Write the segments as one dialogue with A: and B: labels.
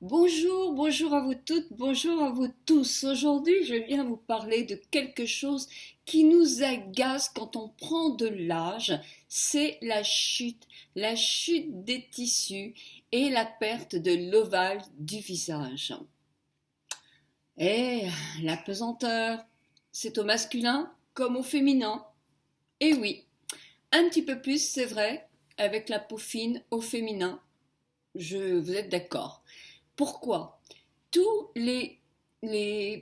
A: Bonjour, bonjour à vous toutes, bonjour à vous tous. Aujourd'hui, je viens vous parler de quelque chose qui nous agace quand on prend de l'âge, c'est la chute des tissus et la perte de l'ovale du visage. Et la pesanteur, c'est au masculin comme au féminin. Et oui, un petit peu plus, c'est vrai, avec la peau fine au féminin. Vous êtes d'accord. Pourquoi? Tous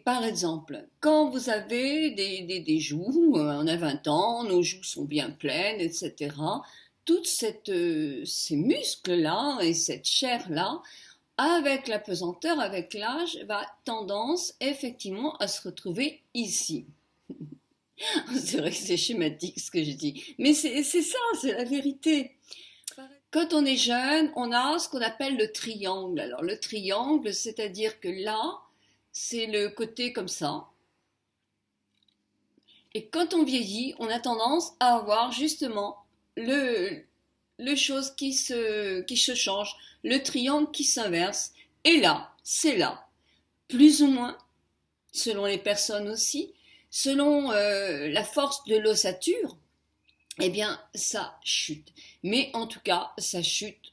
A: par exemple, quand vous avez des joues, on a 20 ans, nos joues sont bien pleines, etc. Ces muscles-là et cette chair-là, avec la pesanteur, avec l'âge, va tendance effectivement à se retrouver ici. C'est vrai que c'est schématique ce que je dis, mais c'est ça, c'est la vérité. Quand on est jeune, on a ce qu'on appelle le triangle. Alors le triangle, c'est-à-dire que là, c'est le côté comme ça. Et quand on vieillit, on a tendance à avoir justement le chose qui se change, le triangle qui s'inverse. Et là, c'est là, plus ou moins, selon les personnes aussi, selon la force de l'ossature, eh bien, ça chute. Mais en tout cas, ça chute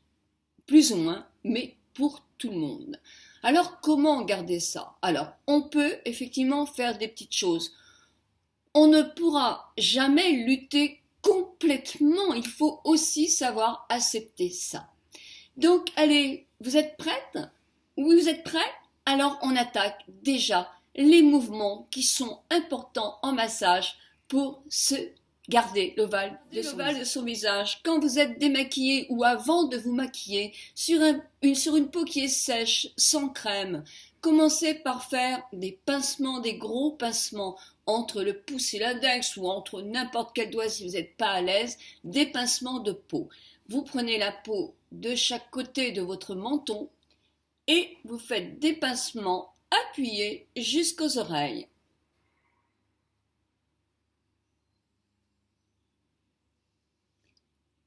A: plus ou moins, mais pour tout le monde. Alors, comment garder ça? Alors, on peut effectivement faire des petites choses. On ne pourra jamais lutter complètement. Il faut aussi savoir accepter ça. Donc, allez, vous êtes prête? Oui, vous êtes prêts? Alors, on attaque déjà les mouvements qui sont importants en massage pour se garder l'ovale de son visage. Quand vous êtes démaquillé ou avant de vous maquiller, sur une peau qui est sèche, sans crème, commencez par faire des pincements, des gros pincements entre le pouce et l'index ou entre n'importe quel doigt si vous n'êtes pas à l'aise, des pincements de peau. Vous prenez la peau de chaque côté de votre menton et vous faites des pincements appuyés jusqu'aux oreilles.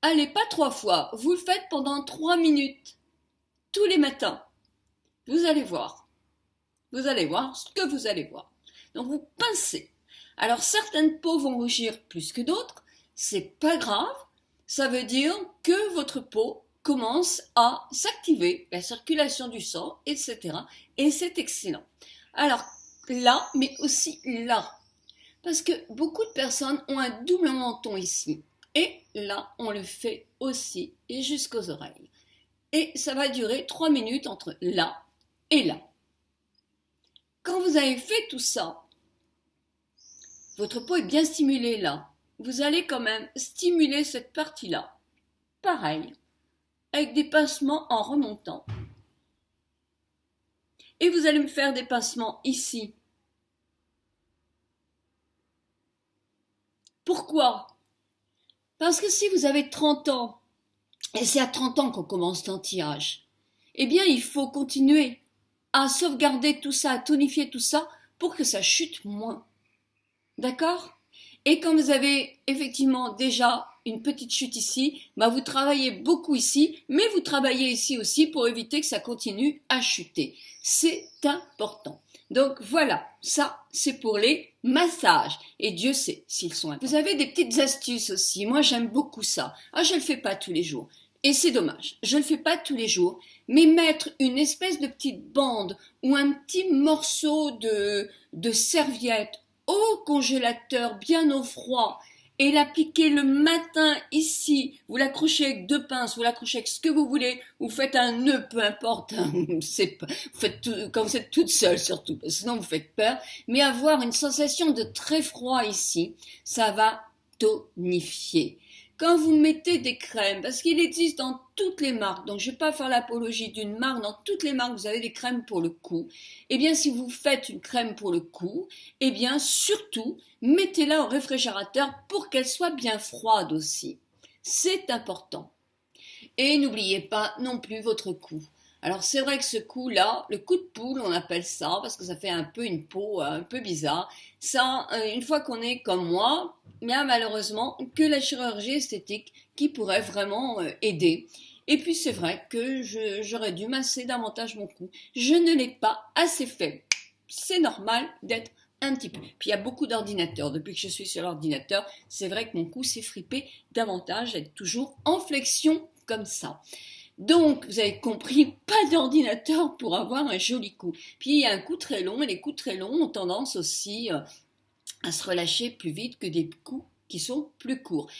A: Allez, pas 3 fois, vous le faites pendant 3 minutes, tous les matins. Vous allez voir ce que vous allez voir. Donc vous pincez. Alors certaines peaux vont rougir plus que d'autres, c'est pas grave, ça veut dire que votre peau commence à s'activer, la circulation du sang, etc. Et c'est excellent. Alors là, mais aussi là, parce que beaucoup de personnes ont un double menton ici. Et là, on le fait aussi et jusqu'aux oreilles. Et ça va durer 3 minutes entre là et là. Quand vous avez fait tout ça, votre peau est bien stimulée là. Vous allez quand même stimuler cette partie-là. Pareil, avec des pincements en remontant. Et vous allez me faire des pincements ici. Pourquoi? Parce que si vous avez 30 ans, et c'est à 30 ans qu'on commence l'anti-âge, eh bien il faut continuer à sauvegarder tout ça, à tonifier tout ça pour que ça chute moins. D'accord? Et quand vous avez effectivement déjà une petite chute ici, bah vous travaillez beaucoup ici, mais vous travaillez ici aussi pour éviter que ça continue à chuter. C'est important. Donc voilà, ça c'est pour les massages. Et Dieu sait s'ils sont importants. Vous avez des petites astuces aussi. Moi j'aime beaucoup ça. Ah, je le fais pas tous les jours. Et c'est dommage. Je le fais pas tous les jours. Mais mettre une espèce de petite bande ou un petit morceau de serviette au congélateur bien au froid et l'appliquer le matin ici, vous l'accrochez avec 2 pinces, vous l'accrochez avec ce que vous voulez, vous faites un nœud, peu importe, vous faites tout, quand vous êtes toute seule surtout, parce que sinon vous faites peur, mais avoir une sensation de très froid ici, ça va tonifier. Quand vous mettez des crèmes, parce qu'il existe dans toutes les marques, donc je ne vais pas faire l'apologie d'une marque, dans toutes les marques vous avez des crèmes pour le cou, eh bien si vous faites une crème pour le cou, eh bien surtout mettez-la au réfrigérateur pour qu'elle soit bien froide aussi. C'est important. Et n'oubliez pas non plus votre cou. Alors c'est vrai que ce cou-là, le cou de poule, on appelle ça, parce que ça fait un peu une peau un peu bizarre. Ça, une fois qu'on est comme moi, bien malheureusement que la chirurgie esthétique qui pourrait vraiment aider. Et puis c'est vrai que j'aurais dû masser davantage mon cou. Je ne l'ai pas assez fait. C'est normal d'être un petit peu. Puis il y a beaucoup d'ordinateurs. Depuis que je suis sur l'ordinateur, c'est vrai que mon cou s'est fripé davantage, être toujours en flexion comme ça. Donc, vous avez compris, pas d'ordinateur pour avoir un joli cou. Puis il y a un cou très long, et les coups très longs ont tendance aussi à se relâcher plus vite que des coups qui sont plus courts.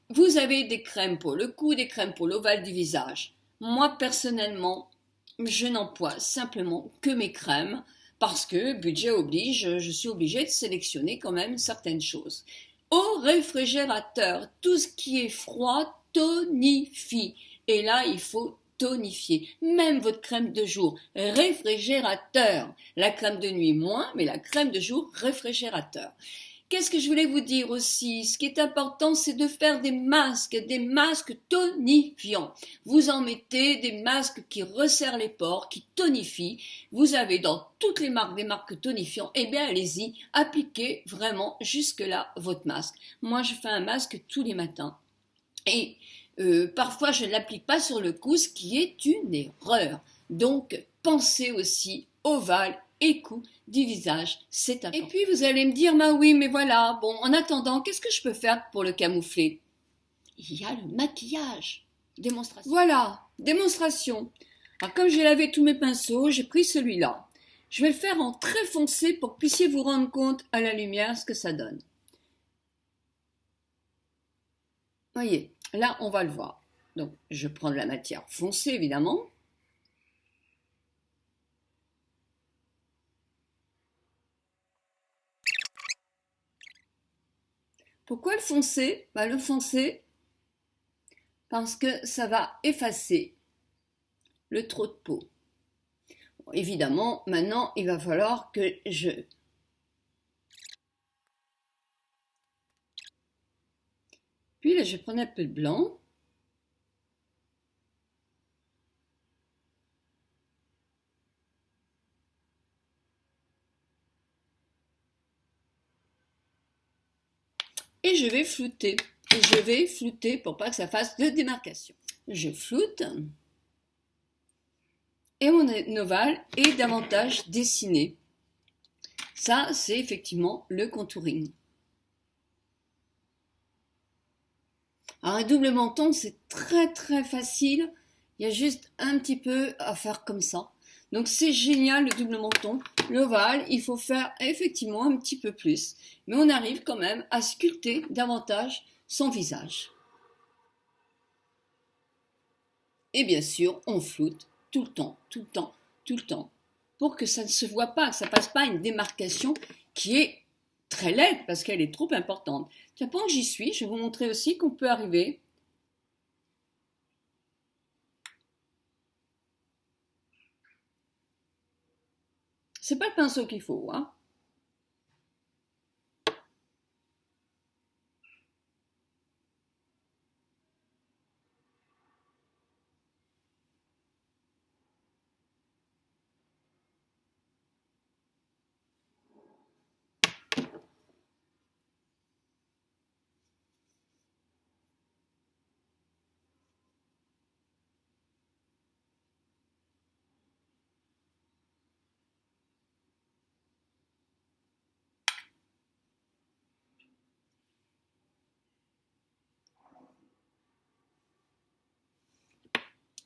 A: Vous avez des crèmes pour le cou, des crèmes pour l'ovale du visage. Moi, personnellement, je n'emploie simplement que mes crèmes parce que budget oblige, je suis obligée de sélectionner quand même certaines choses. Au réfrigérateur, tout ce qui est froid tonifie. Et là, il faut tonifier. Même votre crème de jour, réfrigérateur. La crème de nuit moins, mais la crème de jour, réfrigérateur. Qu'est-ce que je voulais vous dire aussi? Ce qui est important, c'est de faire des masques tonifiants. Vous en mettez des masques qui resserrent les pores, qui tonifient. Vous avez dans toutes les marques des marques tonifiants. Eh bien, allez-y, appliquez vraiment jusque-là votre masque. Moi, je fais un masque tous les matins. Et parfois, je ne l'applique pas sur le cou, ce qui est une erreur. Donc, pensez aussi ovale et cou du visage, c'est important. Et puis vous allez me dire, bah oui, mais voilà, bon, en attendant, qu'est-ce que je peux faire pour le camoufler? Il y a le maquillage. Démonstration. Voilà, démonstration. Alors comme j'ai lavé tous mes pinceaux, j'ai pris celui-là. Je vais le faire en très foncé pour que vous puissiez vous rendre compte à la lumière ce que ça donne. Voyez, là on va le voir. Donc je prends de la matière foncée évidemment. Pourquoi le foncé? Le foncé, parce que ça va effacer le trop de peau. Bon, évidemment, maintenant, il va falloir que Puis là, je vais prendre un peu de blanc. Et je vais flouter. Je vais flouter pour pas que ça fasse de démarcation. Je floute. Et mon ovale est davantage dessiné. Ça, c'est effectivement le contouring. Alors, un double menton, c'est très très facile. Il y a juste un petit peu à faire comme ça. Donc, c'est génial le double menton. L'ovale, il faut faire effectivement un petit peu plus. Mais on arrive quand même à sculpter davantage son visage. Et bien sûr, on floute tout le temps, tout le temps, tout le temps, pour que ça ne se voit pas, que ça passe pas une démarcation qui est très laide parce qu'elle est trop importante. Tiens, pendant que j'y suis, je vais vous montrer aussi qu'on peut arriver. C'est pas le pinceau qu'il faut, hein.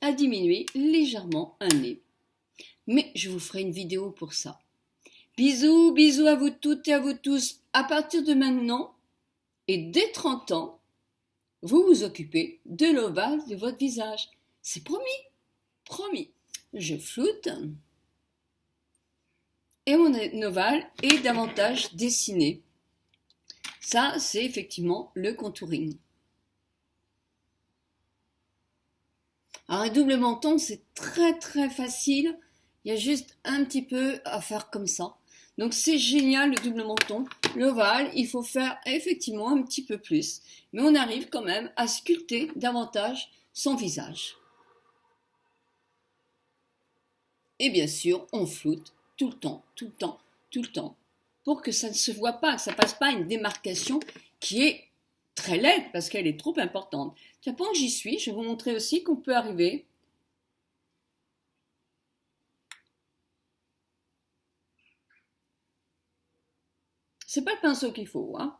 A: À diminuer légèrement un nez. Mais je vous ferai une vidéo pour ça. Bisous, bisous à vous toutes et à vous tous. À partir de maintenant et dès 30 ans, vous vous occupez de l'ovale de votre visage. C'est promis, promis. Je floute. Et mon ovale est davantage dessiné. Ça, c'est effectivement le contouring. Alors, un double menton, c'est très très facile. Il y a juste un petit peu à faire comme ça. Donc, c'est génial le double menton. L'ovale, il faut faire effectivement un petit peu plus. Mais on arrive quand même à sculpter davantage son visage. Et bien sûr, on floute tout le temps, tout le temps, tout le temps, pour que ça ne se voit pas, que ça passe pas une démarcation qui est très laide parce qu'elle est trop importante. Tiens, pendant que j'y suis, je vais vous montrer aussi qu'on peut arriver. C'est pas le pinceau qu'il faut, hein.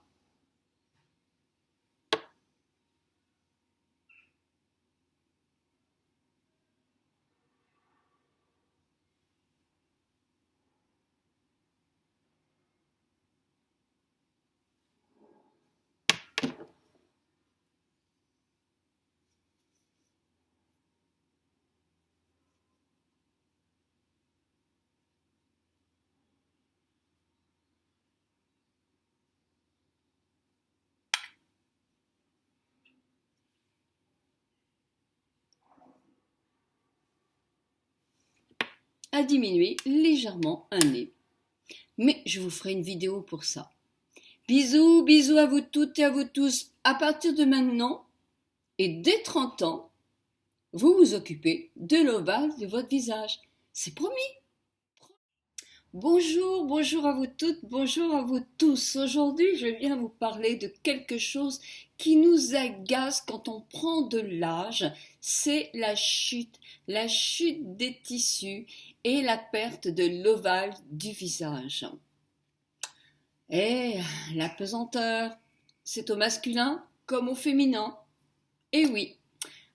A: À diminuer légèrement un nez. Mais je vous ferai une vidéo pour ça. Bisous, bisous à vous toutes et à vous tous. À partir de maintenant et dès 30 ans, vous vous occupez de l'ovale de votre visage. C'est promis. Bonjour, bonjour à vous toutes, bonjour à vous tous. Aujourd'hui, je viens vous parler de quelque chose qui nous agace quand on prend de l'âge, c'est la chute des tissus et la perte de l'ovale du visage. Et la pesanteur, c'est au masculin comme au féminin. Et oui,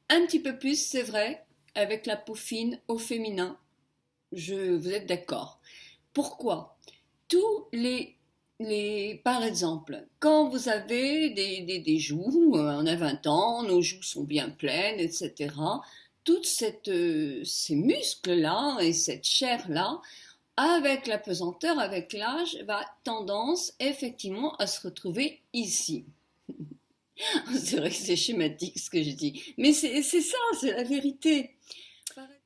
A: un petit peu plus, c'est vrai, avec la peau fine au féminin. Vous êtes d'accord. Pourquoi? Par exemple, quand vous avez des joues, on a 20 ans, nos joues sont bien pleines, etc. Ces muscles-là et cette chair-là, avec la pesanteur, avec l'âge, va tendance effectivement à se retrouver ici. C'est vrai que c'est schématique ce que je dis, mais c'est ça, c'est la vérité.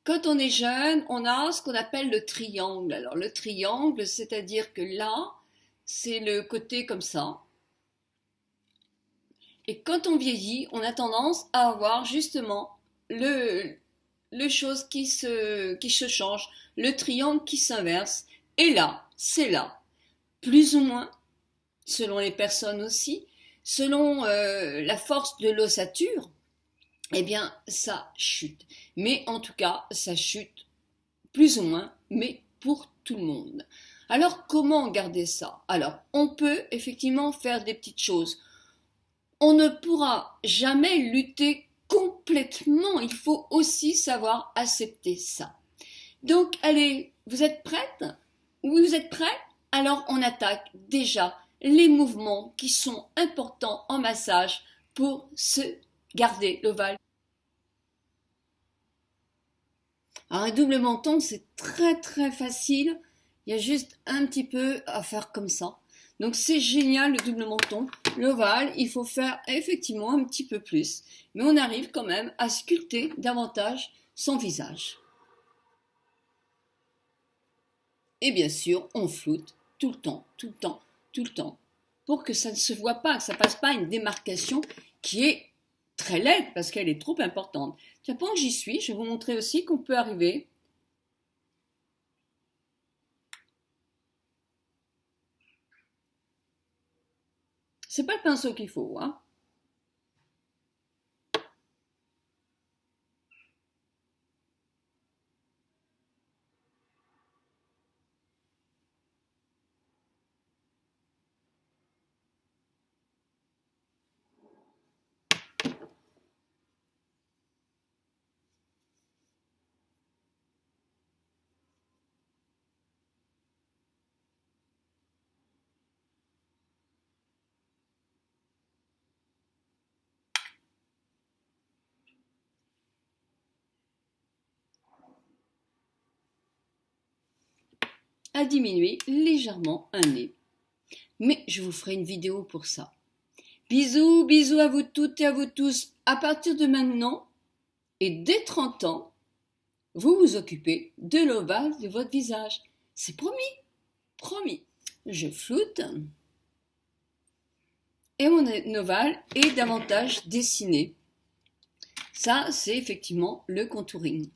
A: Quand on est jeune, on a ce qu'on appelle le triangle. Alors le triangle, c'est-à-dire que là, c'est le côté comme ça. Et quand on vieillit, on a tendance à avoir justement le chose qui se change, le triangle qui s'inverse. Et là, c'est là, plus ou moins, selon les personnes aussi, selon la force de l'ossature, eh bien, ça chute. Mais en tout cas, ça chute plus ou moins, mais pour tout le monde. Alors, comment garder ça? Alors, on peut effectivement faire des petites choses. On ne pourra jamais lutter complètement. Il faut aussi savoir accepter ça. Donc, allez, vous êtes prête? Oui, vous êtes prêts? Alors, on attaque déjà les mouvements qui sont importants en massage pour se garder l'ovale. Alors, un double menton, c'est très très facile. Il y a juste un petit peu à faire comme ça. Donc, c'est génial le double menton. L'ovale, il faut faire effectivement un petit peu plus. Mais on arrive quand même à sculpter davantage son visage. Et bien sûr, on floute tout le temps, tout le temps, tout le temps. Pour que ça ne se voit pas, que ça ne passe pas une démarcation qui est très laide parce qu'elle est trop importante. Tiens, pendant que j'y suis, je vais vous montrer aussi qu'on peut arriver. C'est pas le pinceau qu'il faut, hein. À diminuer légèrement un nez. Mais je vous ferai une vidéo pour ça. Bisous, bisous à vous toutes et à vous tous. À partir de maintenant et dès 30 ans, vous vous occupez de l'ovale de votre visage. C'est promis, promis. Je floute et mon ovale est davantage dessiné. Ça, c'est effectivement le contouring.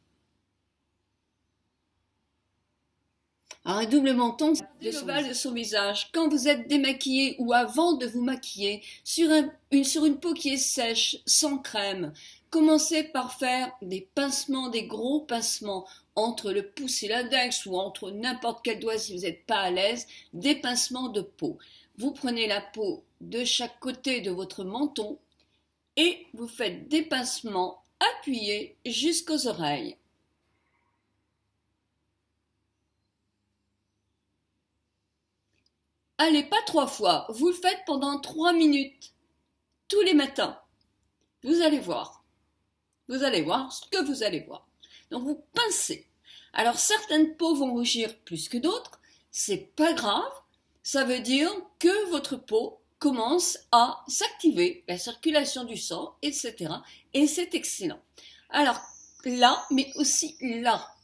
A: Alors, un double menton, c'est l'ovale de son visage. Quand vous êtes démaquillé ou avant de vous maquiller, sur une peau qui est sèche, sans crème, commencez par faire des pincements, des gros pincements entre le pouce et l'index ou entre n'importe quel doigt si vous n'êtes pas à l'aise, des pincements de peau. Vous prenez la peau de chaque côté de votre menton et vous faites des pincements appuyés jusqu'aux oreilles. Allez, pas 3 fois, vous le faites pendant 3 minutes, tous les matins. Vous allez voir ce que vous allez voir. Donc vous pincez. Alors certaines peaux vont rougir plus que d'autres, c'est pas grave, ça veut dire que votre peau commence à s'activer, la circulation du sang, etc. Et c'est excellent. Alors là, mais aussi là,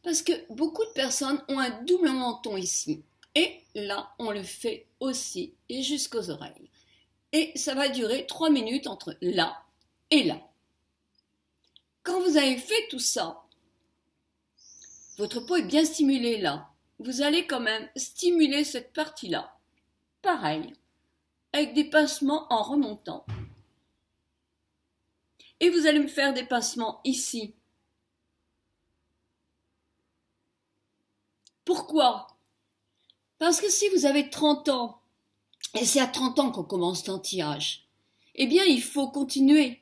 A: parce que beaucoup de personnes ont un double menton ici. Et là, on le fait aussi et jusqu'aux oreilles. Et ça va durer 3 minutes entre là et là. Quand vous avez fait tout ça, votre peau est bien stimulée là. Vous allez quand même stimuler cette partie-là. Pareil, avec des pincements en remontant. Et vous allez me faire des pincements ici. Pourquoi ? Parce que si vous avez 30 ans, et c'est à 30 ans qu'on commence l'anti-âge, eh bien il faut continuer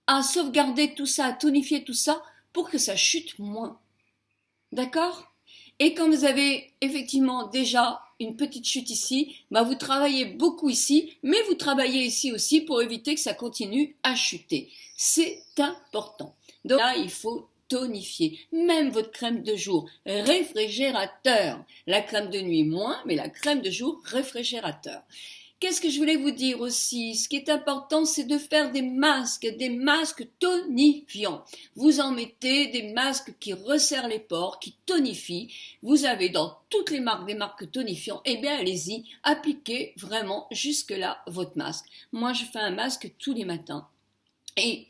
A: à sauvegarder tout ça, à tonifier tout ça pour que ça chute moins. D'accord ? Et quand vous avez effectivement déjà une petite chute ici, bah vous travaillez beaucoup ici, mais vous travaillez ici aussi pour éviter que ça continue à chuter. C'est important. Donc là, il faut tonifier. Même votre crème de jour, réfrigérateur. La crème de nuit moins, mais la crème de jour, réfrigérateur. Qu'est-ce que je voulais vous dire aussi? Ce qui est important, c'est de faire des masques tonifiants. Vous en mettez des masques qui resserrent les pores, qui tonifient. Vous avez dans toutes les marques des marques tonifiants. Eh bien, allez-y, appliquez vraiment jusque-là votre masque. Moi, je fais un masque tous les matins. Et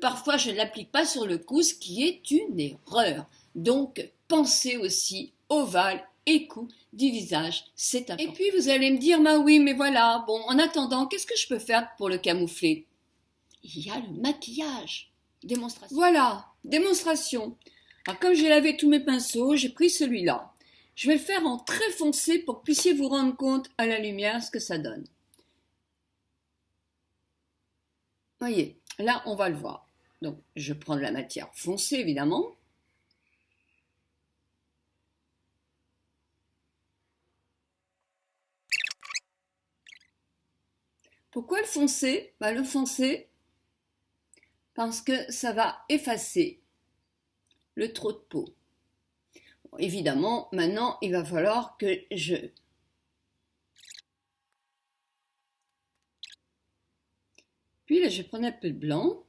A: parfois, je ne l'applique pas sur le cou, ce qui est une erreur. Donc, pensez aussi ovale et cou du visage, c'est important. Et puis vous allez me dire, bah oui, mais voilà, bon, en attendant, qu'est-ce que je peux faire pour le camoufler? Il y a le maquillage. Démonstration. Voilà, démonstration. Alors comme j'ai lavé tous mes pinceaux, j'ai pris celui-là. Je vais le faire en très foncé pour que vous puissiez vous rendre compte à la lumière ce que ça donne. Voyez, là on va le voir. Donc je prends de la matière foncée évidemment. Pourquoi le foncé? Le foncé, parce que ça va effacer le trop de peau. Bon, évidemment, maintenant, il va falloir que je... Puis là, je vais prendre un peu de blanc.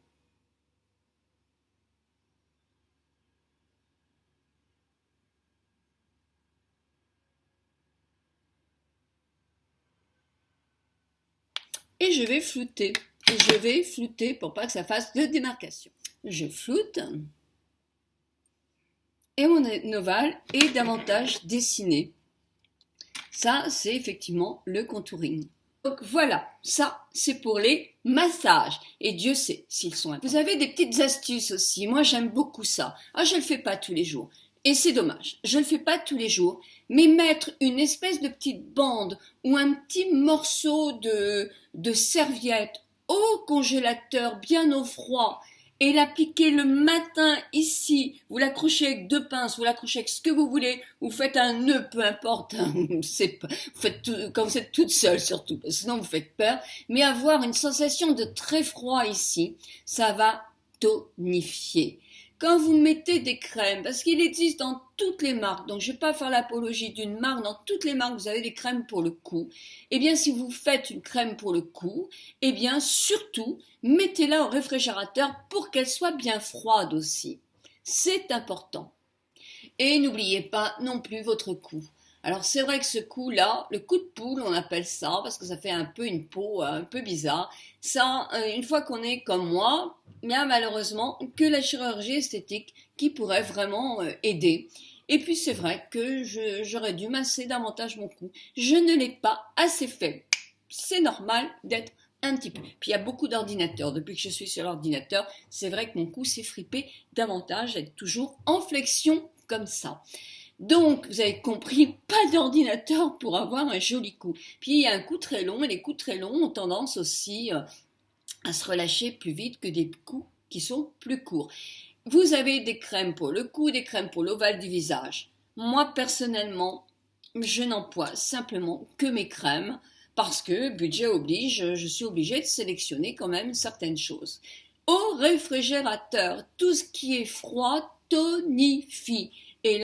A: Et je vais flouter. Je vais flouter pour pas que ça fasse de démarcation. Je floute. Et mon ovale est davantage dessiné. Ça, c'est effectivement le contouring. Donc voilà, ça, c'est pour les massages. Et Dieu sait s'ils sont importants. Vous avez des petites astuces aussi. Moi, j'aime beaucoup ça. Ah, je ne le fais pas tous les jours. Et c'est dommage, je ne le fais pas tous les jours, mais mettre une espèce de petite bande ou un petit morceau de serviette au congélateur bien au froid et l'appliquer le matin ici, vous l'accrochez avec 2 pinces, vous l'accrochez avec ce que vous voulez, vous faites un nœud, peu importe, vous faites tout, quand vous êtes toute seule surtout, parce que sinon vous faites peur, mais avoir une sensation de très froid ici, ça va tonifier. Quand vous mettez des crèmes, parce qu'il existe dans toutes les marques, donc je ne vais pas faire l'apologie d'une marque, dans toutes les marques vous avez des crèmes pour le cou, eh bien si vous faites une crème pour le cou, eh bien surtout mettez-la au réfrigérateur pour qu'elle soit bien froide aussi. C'est important. Et n'oubliez pas non plus votre cou. Alors c'est vrai que ce cou-là, le cou de poule, on appelle ça, parce que ça fait un peu une peau un peu bizarre. Ça, une fois qu'on est comme moi, bien malheureusement que la chirurgie esthétique qui pourrait vraiment aider. Et puis c'est vrai que j'aurais dû masser davantage mon cou. Je ne l'ai pas assez fait. C'est normal d'être un petit peu. Puis il y a beaucoup d'ordinateurs. Depuis que je suis sur l'ordinateur, c'est vrai que mon cou s'est fripé davantage, être toujours en flexion comme ça. Donc, vous avez compris, pas d'ordinateur pour avoir un joli cou. Puis il y a un cou très long, et les coups très longs ont tendance aussi à se relâcher plus vite que des coups qui sont plus courts. Vous avez des crèmes pour le cou, des crèmes pour l'ovale du visage. Moi, personnellement, je n'emploie simplement que mes crèmes parce que budget oblige, je suis obligée de sélectionner quand même certaines choses. Au réfrigérateur, tout ce qui est froid tonifie.